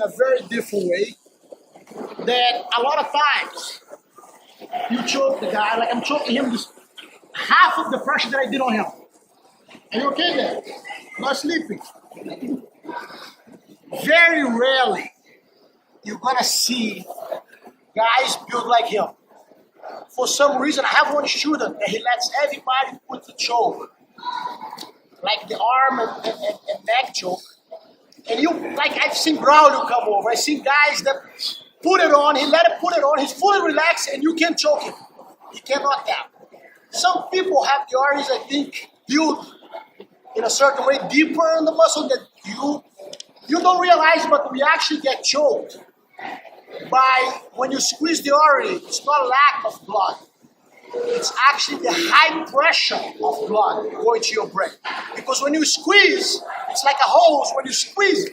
a very different way. That a lot of times you choke the guy, like I'm choking him just half of the pressure that I did on him. Are you okay there? Not sleeping. Very rarely you're gonna see guys built like him. For some reason, I have one student that he lets everybody put the choke, like the arm and neck choke. And I've seen Braulio come over. I've seen guys that put it on, he let it put it on, he's fully relaxed, and you can't choke him. He cannot tap. Some people have the arteries, I think, built in a certain way, deeper in the muscle that you don't realize, but we actually get choked by when you squeeze the artery. It's not lack of blood. It's actually the high pressure of blood going to your brain. Because when you squeeze, it's like a hose. When you squeeze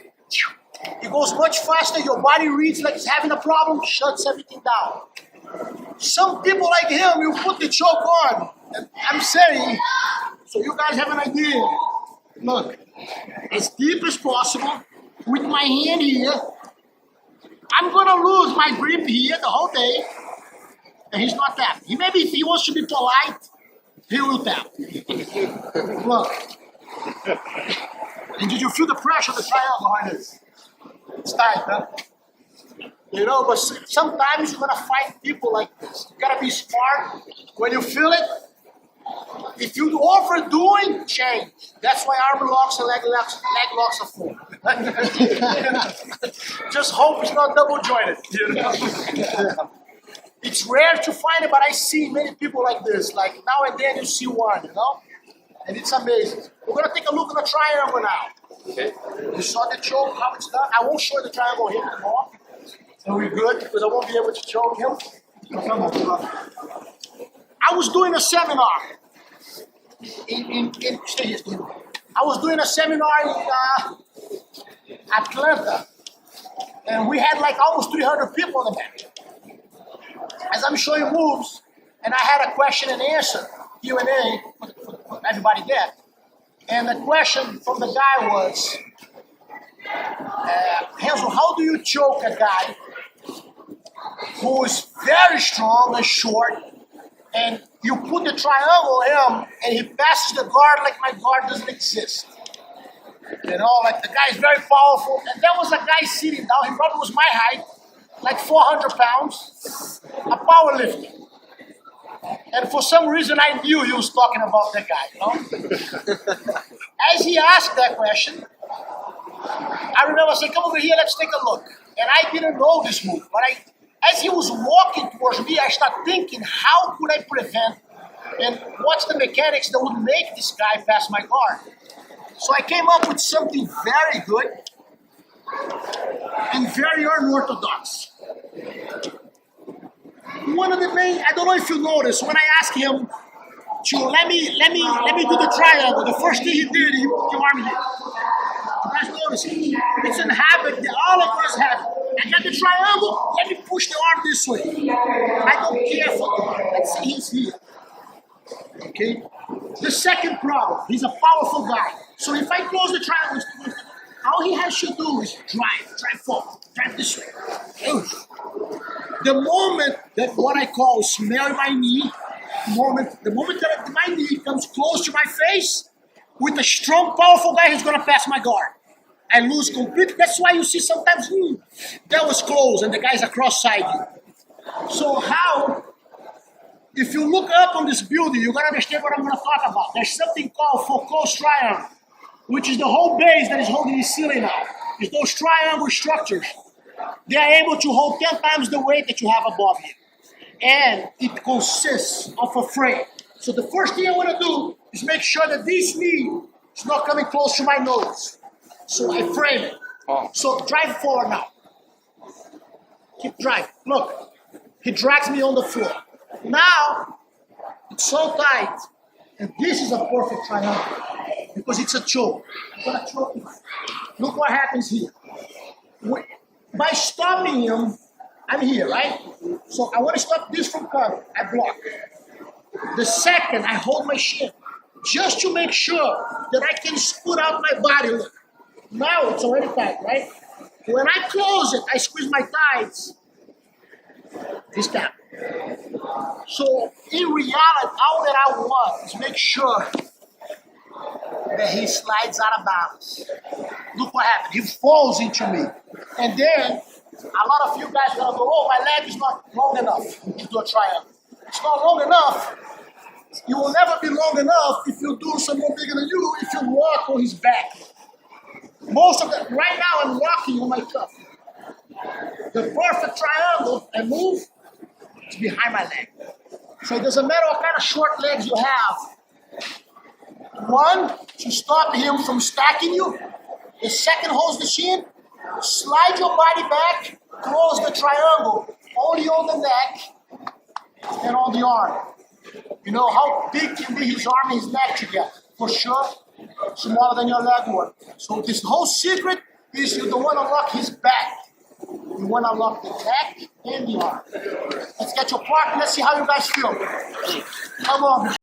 it goes much faster. Your body reads like it's having a problem, shuts everything down. Some people like him, you put the choke on. And I'm saying, so you guys have an idea. Look, as deep as possible, with my hand here, I'm gonna lose my grip here the whole day, and he's not tapping. Maybe if he wants to be polite, he will tap. Look. And did you feel the pressure of the triangle behind this? It's tight, huh? You know, but sometimes you're gonna fight people like this. You gotta be smart. When you feel it, if you're overdoing, change. That's why arm locks and leg locks are full. Just hope it's not double jointed. You know? It's rare to find it, but I see many people like this. Like now and then you see one, you know? And it's amazing. We're gonna take a look at the triangle now. Okay. You saw the choke, how it's done. I won't show the triangle here anymore. So we're good, because I won't be able to choke him. Come on. I was doing a seminar I was doing a seminar in Atlanta, and we had like almost 300 people on the bench. As I'm showing moves, and I had a question and answer, Q&A for everybody there. And the question from the guy was, Renzo, how do you choke a guy who is very strong and short, and you put the triangle on him, and he passes the guard like my guard doesn't exist? You know, like the guy is very powerful. And there was a guy sitting down, he probably was my height, like 400 pounds, a power lifter. And for some reason, I knew he was talking about that guy, you know? As he asked that question, I remember saying, come over here, let's take a look. And I didn't know this move, but as he was walking towards me, I started thinking, how could I prevent, and what's the mechanics that would make this guy pass my guard? So I came up with something very good and very unorthodox. One of the main, I don't know if you noticed, when I asked him to let me do the triangle, the first thing he did, he put the arm here. You guys notice? It's a habit that all of us have. I got the triangle, let me push the arm this way. I don't care for the arm. Let's say he's here. Okay? The second problem, he's a powerful guy. So if I close the triangle, all he has to do is drive forward, drive this way. Oof. The moment that what I call smell my knee, the moment that my knee comes close to my face, with a strong, powerful guy, he's gonna pass my guard. I lose completely. That's why you see sometimes, that was close, and the guy's across side you. So how, if you look up on this building, you're gonna understand what I'm gonna talk about. There's something called Foucault's triangle, which is the whole base that is holding the ceiling now. It's those triangle structures. They are able to hold 10 times the weight that you have above you. And it consists of a frame. So the first thing I want to do is make sure that this knee is not coming close to my nose. So I frame it. So drive forward now. Keep driving. Look, he drags me on the floor. Now, it's so tight. And this is a perfect triangle. Because it's a choke. I'm going to choke him. Look what happens here. By stopping him, I'm here, right? So I want to stop this from coming. I block. The second, I hold my shin. Just to make sure that I can scoot out my body. Look. Now it's already tight, right? When I close it, I squeeze my thighs. This tap. So in reality, all that I want is make sure that he slides out of balance. Look what happened. He falls into me. And then a lot of you guys are gonna go, oh, my leg is not long enough to do a triangle. It's not long enough. You will never be long enough if you do someone bigger than you, if you walk on his back. Most of them, right now I'm walking on my cuff. The perfect triangle and move is behind my leg. So it doesn't matter what kind of short legs you have. One, to stop him from stacking you. The second holds the shin. Slide your body back, close the triangle, only on the neck and on the arm. You know how big can be his arm and his neck together? For sure, smaller than your leg work. So this whole secret is you don't want to lock his back. You want to lock the neck and the arm. Let's get your partner. Let's see how you guys feel. Come on.